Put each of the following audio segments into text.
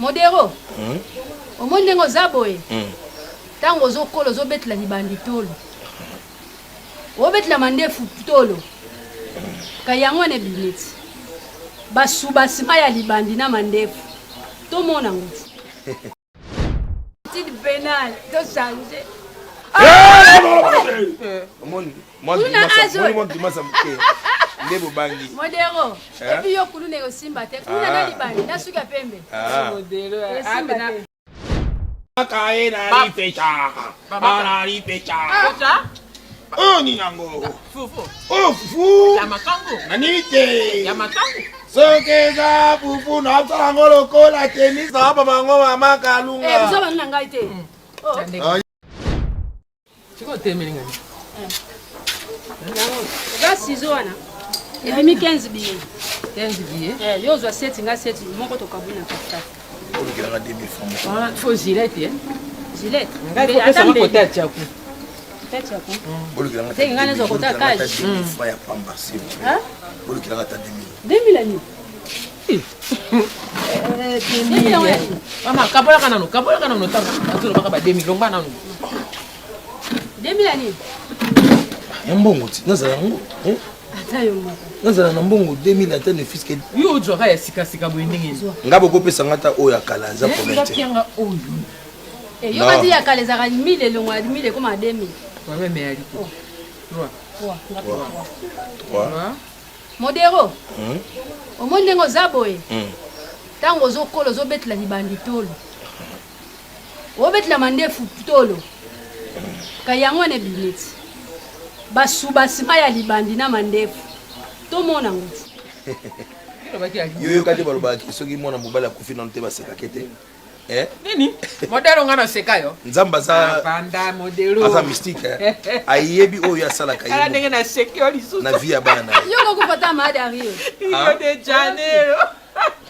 Modero. Omonde ngo zaboye. Tango zokolo zobetla libandi tolo. Obetla mandefu tolo. Kayango ne bineti. Basuba sima ya libandi na mandefu. To mona nguti. Petite pénale, to changer. Modero. Et puis yo kulu ne osimba te. Kuna na libandi na suka pembe. Modero. Oh, Ninango. Fufu. Oh, fufu. Ya makango. Nanite. Ya makango. Sokeza fufu na absalango lokola tennis na papa mango mama kalunga. Biso bana ngai te. Oh. Chiko temeli ngani. Ga sizo wana. Ebimi 15 billets. 15 billets. Yo zwa 7 nga 7 moko to kabuna kafta. Olukira nga 2000 francs. Ah, faut gilet hein. Gilet. Ngai ko pesa ko tete chaku. Tete chaku. Olukira nga. Tenga ngane zo kota kaji. Faya pamba sio. Olukira nga 2000 ani. Mama kabola kana no tango. Aturo baka ba 2000 longba na no. 2000 ani. Mbongo ti nazala ngo. Atayo moko. Nazala na mbongo 2000 atane fiscal. Yo ojora ya sika boy ndenge. Ngabo ko pesa ngata oya kala za komete. Nga oyo. Yo kati ya kale za 1000 elongo 1000 koma 2000. Kwa meme ya liko. 3. Modero. Omonde ngo zaboye. Tango zokolo zobetla libandi tolo. Obetla mandefu tolo. Kayango ne bineti. Basuba sima ya libandi na mandefu. To mona nguti. Yo kati baloba soki mwana mobala kufi na nteba seka kete. Nini? Modero ngana seka yo. Nzamba za banda modero. Asa mystique. Ayebi oyo asala kayo. Ala ndenge na seki oli susu. Na via bana. Yo ko kupata maada rio. Rio de Janeiro.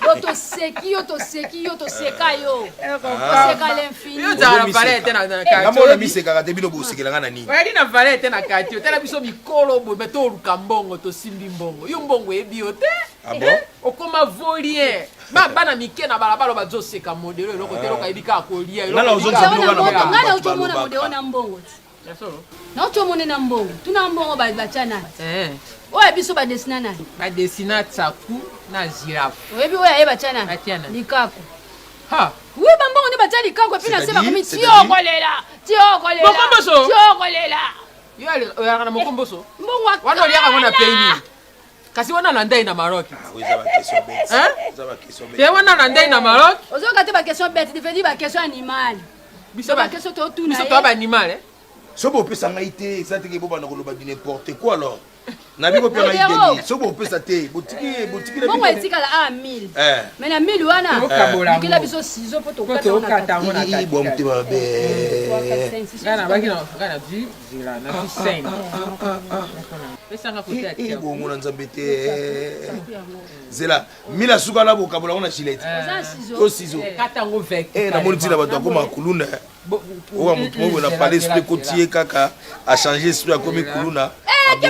Yo to seka yo. Seka l'infini. Yo za valete na kati. Ngamona miseka kate bino bosekela ngana nini? Wali na valete na kati. Tela biso mikolo bo beto lukambongo to simbi mbongo. Yo mbongo ebi ote. Ah bon? Okoma volien. Bana mike na balabalo bazoseka modelo eloko te loka ebika kolia. Ngala ozonza biloko na makambo. Ngala utomona modelo na mbongo. Yasolo. Na utomona na mbongo. Tuna mbongo ba bachana. Oya biso ba desina na. Ba desina tsaku na girafe. Oyebi oya yeba chana. Atiana. Likako. Ha. Oui bambongo ne batali likako puis na sema komi tio kolela. Mokomboso. Tio kolela. Yo ali oyanga mokomboso. Mbongo wana oliaka ngona peini. Kasi wana na ndai na Maroc. Oui, ça va question bête. Ça va question bête. Te wana na ndai na Maroc. Ozoka te ba question bête, tu fais dire ba question animal. Biso ba question to tuna. Biso to ba animal Sobo pesa ngaite, ça te ke boba na koloba di n'importe quoi alors. Na biko pe ngaite. Sobo pesa te, botiki la. Bongo etika la 1000. Mais na 1000 wana. Kila biso ciseaux pour to kata ngona kata. Bon mti ba be. Gana baki na gana di zila na di sen. Pesa nga kote atia. Bongo na nzambe te. Zela, mila suka la boka bola ngona chilete. Ko ciseaux. Kata ngo vek. Na moni tina bato akoma kuluna. Owa mutu mo na parler esprit kotier kaka a changer esprit akomi kuluna. Les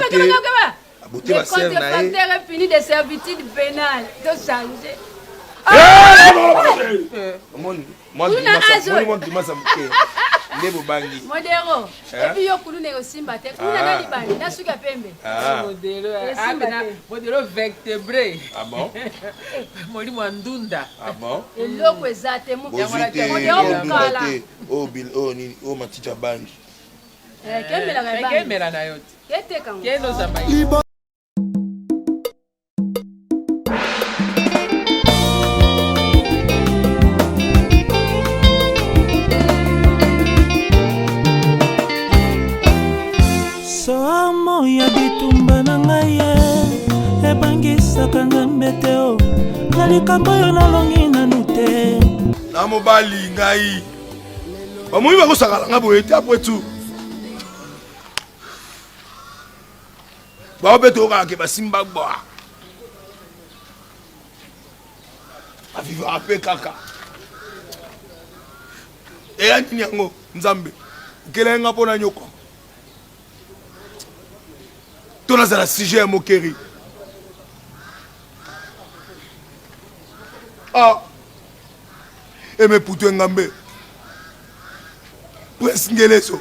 contrefaçons fini de servitude pénale. De changer. Modero. Et puis yo kulu ne osimba te. Kuna na libani na suka pembe. Modero vertébré. Ah bon? Moli mwandunda. Ah bon? Eloko ezate mu. Modero mukala. Oh bil oh ni oh maticha bangi. Kemela na yote. Keteka ngo. Keno zamba. Soamo ya bitumba na ngai ebangisaka nzambe te o na likambo oyo nalongi nanu te na mobali ngai bamoi bakosakala nga boye te apres tout baobe tokaka ke basimba gboa bavivaka mpe kaka eya nini yango nzambe nkele nga mpo na nyoko to nazala sujet ya mokeri Eme Poutou Ngambe. Prince Ngeleso.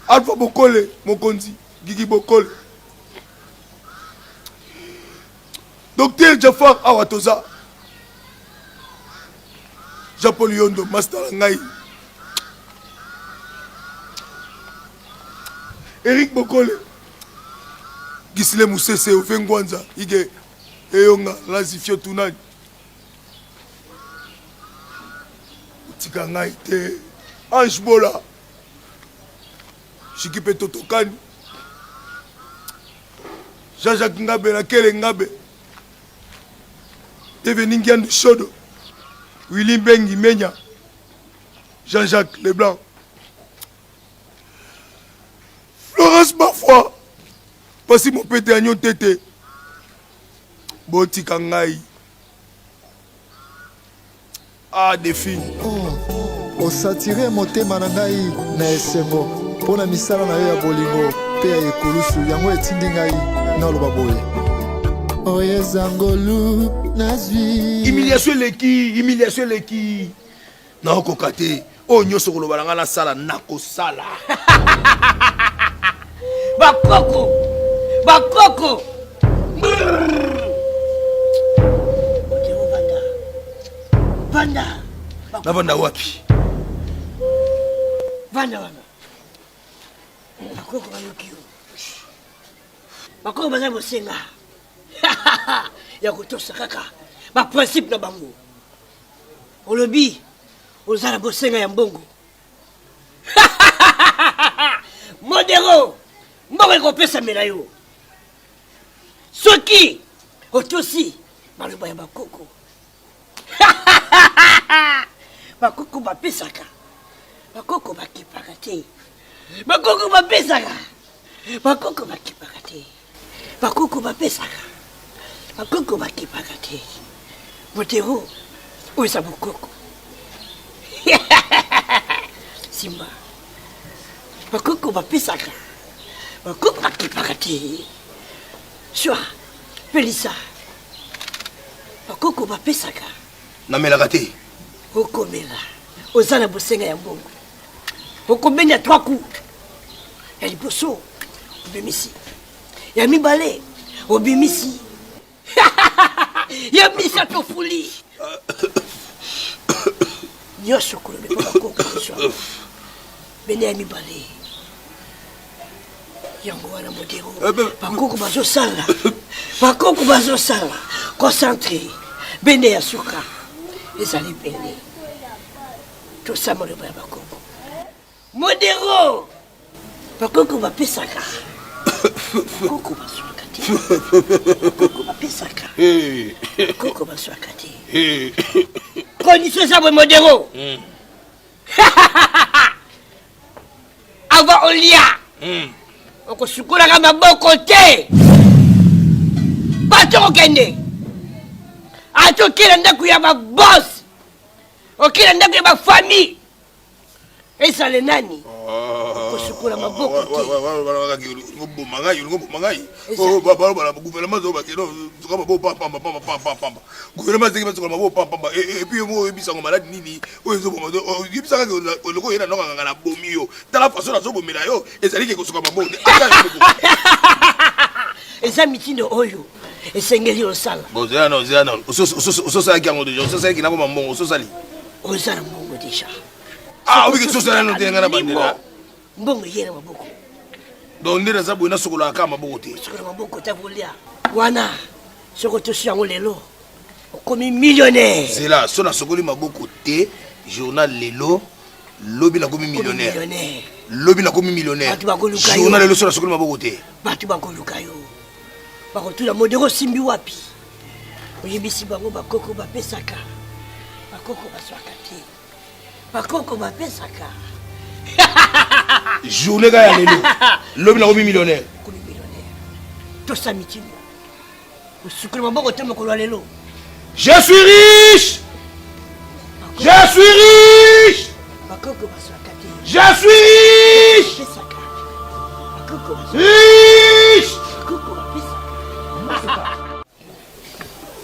Alpha Bokole, Mokonzi, Gigi Bokole. Docteur Jafar Awatoza. Jean-Paul Yondo, Master Ngai. Eric Bokole. Gisile Moussese, Ofengwanza, Ige, Eyonga, Lazifio Tunani. Tika Ngai te. Ange Bola. Chikipe Totokani. Jean-Jacques Ngabe, Nakele Ngabe. Devenu Ngian Chodo. Willy Bengi Menya. Jean-Jacques Leblanc. Florence Bafwa. Pasi mon pété agnon tété. Boti Kangai. Ah, défi. Oh, osatire motema na ngai na esengo. Pona misala na yo ya bolingo. Pe ya ekulusu. Yango etindi ngai na loba boye. Oye zangolu nazwi. Humiliation leki. Na okokate. O nyoso koloba nga na sala nako sala. Bakoko. Vanda. Na vanda wapi? Vanda. Bakoko bayokio. Bakoko baza bosenga. Ya kotosa kaka. Ba principe na bango. Olobi. Ozala bosenga ya mbongo. Modero. Mbongo ekopesa mela yo. Soki. Otosi. Maloba ya bakoko. Bakoko bapesaka. Bakoko bakipaka te. Bakoko bapesaka. Bakoko bakipaka te. Bakoko bapesaka. Bakoko bakipaka te. Motero. Oza bokoko. Simba. Bakoko bapesaka. Bakoko bakipaka te. Shwa. Pelisa. Bakoko bapesaka. Namelaka te. Okomela. Ozana bosenga ya mbongo. Okomenya 3 coups. Ya liboso. Obimisi. Ya mibale. Obimisi. Ya misa tofuli. Nyosho kolobe kwa bakoko kuswa. Bene ya mibale. Yango wana modero. Bakoko bazosala. Bakoko bazosala. Concentré. Bene ya suka. Ezali bene. Tosama le baya bakoko. Modero. Bakoko bapesaka. Bakoko baswaka te. Bakoko bapesaka. Bakoko baswaka te. Condition ça modero. Avant olia. Okosukula kama boko te. Bato kende. Ato kila ndaku ya ba boss. Okila ndaku ya ba famille. Esa le nani? Okosukula maboko te. Ngobomangai. Oh baba gouvernement zo bakelo kama bo pamba. Gouvernement zeki basukula mabo pamba. Et puis mo ebisa ngo malade nini. Ozo bo modo. Ebisa ka loko yena noka ngana bomio. Tala façon zo bomela yo. Ezali ke kosuka mabo. Eza mitindo oyo. Esengeli osala. Zana. Ososala ki yango deja. Ososala ki nako mambongo. Ososali. Osala mbongo deja. Ah, oui, que ososala no tenga na bandela. Mbongo yena maboko. Donc ndena za boina sokola ka maboko te. Sokola maboko ta volia. Wana. Soko toshi yango lelo. Okomi millionnaire. C'est là, sona sokoli maboko te. Journal lelo. Lobi na komi millionnaire. Lobi na komi millionnaire. Journal lelo sona sokoli maboko te. Batu bakoluka yo. Bakotula modero simbi wapi. Oyebisi bango bakoko bapesaka. Bakoko baswaka te. Bakoko bapesaka. Journée ga ya lelo. Lobi na komi millionnaire. Komi millionnaire. Tosa mitino. Osukula maboko te mokolo lelo. Je suis riche. Je suis riche. Bakoko baswaka te. Je suis riche. Pesaka. Bakoko baswaka. Riche. Bakoko bapesaka.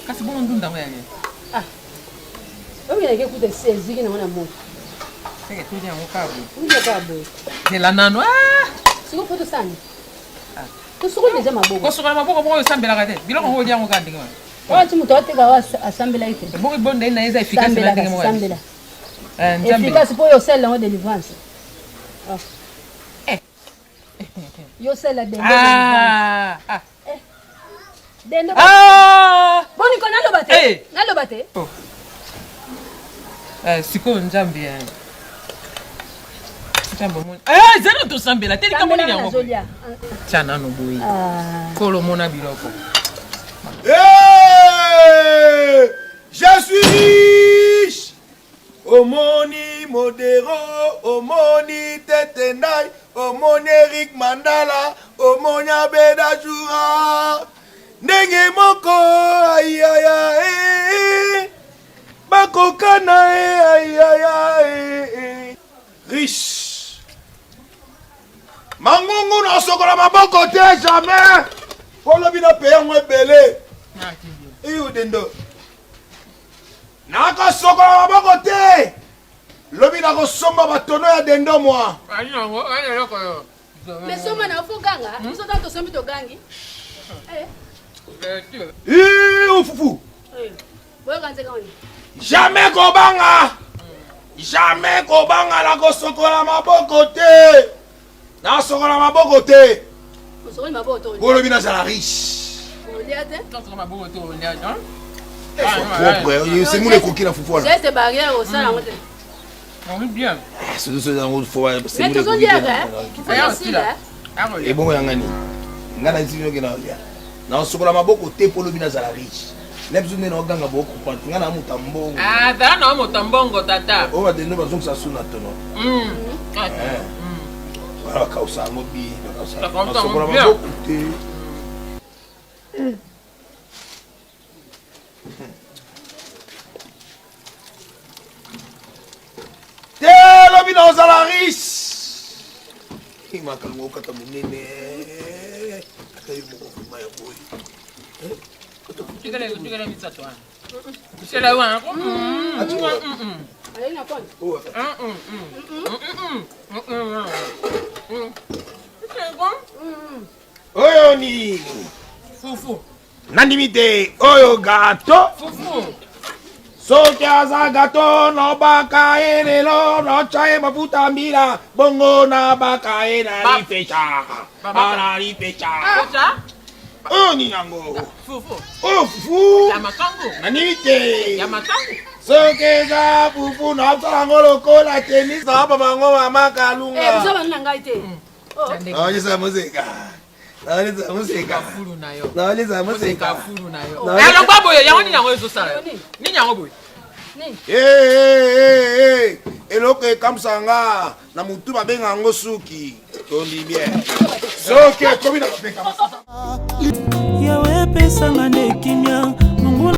Kasi bongo ndunda ngo yange. Comme il y a quelque chose de saisi qui n'a pas de C'est que tout est en câble. oui, il y a pas de C'est la nano. c'est quoi pour ça? Tu sais déjà ma boue. Quand on a ma boue, on s'en la tête. Bilo on vient au cadre. Ouais, tu me dois te gawa assemblée là. C'est beaucoup bon d'aller dans les efficaces là de moi. Assemblée là. Efficace pour yo celle là de délivrance. Yo celle là de délivrance. Dendo. Ah! Bon, il connaît le bâté. Le bâté. Siko njambi ya. Njambo mon. Eh, zero to sambela. Teli kama ni yango. Chana no boyi. Kolo mona biloko. Hey! Je suis riche. Omoni Modero, Omoni Tetenai, Omoni Eric Mandala, Omoni Abedajura. Ndenge moko aïe aïe aïe. Bakokana aïe aïe aïe. Riche. Mangungu na sokola maboko te jamais. Polo bina payer moi belé. Iyo dendo. Naka sokola maboko te. Lobi na ko somba batono ya dendo moi. Ani nango, ani loko yo. Mais soma na fo ganga, so ta to sombi to gangi. Fufu. Boyo kanze kani. Jamais kobanga. Jamais kobanga na ko sokola maboko te. Na sokola maboko te. Sokoli maboko to. Bolo bina sala riche. Oliate. Quand on ma boue to oliate, hein? C'est moi le coquille la fufu. J'ai cette barrière au sein là. On est bien. C'est tout ça dans faut c'est Mais moi le tout on dit coquille. là. Aussi là. Et bon yangani. Ngana nzino ke na ya. Na sokola maboko te polo bina sala riche. Lebzune na oganga boko kwatu ngana mutambo. Ah, dara na motambongo tata. O ba dendo bazong sa suna tono. Voilà kausa ngobi, kausa. Sokola maboko te. Telo bina osala riche. Ima kalmo kata munene. Atayi mo ko maya boy. Tu connais ça toi. C'est là où hein. Allez na kon. Oyo ni Fufu. nandimite oyo gato. Fufu. Soki aza gato no baka elelo no chaye mafuta mbila bongo na baka na rifecha. Bana rifecha. Kocha? Oh ni yango. Fufu. Oh fufu. Ya makango. Nandimite. Ya makango. Soki za fufu na apsala ngolo kola tennis na hapa mango mama kalunga. Biso bana ngai te. Naonyesha muzika. Naonyesha muzika. Fulu na yo. Naonyesha muzika. Fulu na yo. Alors ba boye yango ni yango eso sala. Ni yango boye. Eloko ekamsanga na mutu babenga yango suki. Tondi bien. Soki ekomi na bapeka. yawe pesanga nde kimia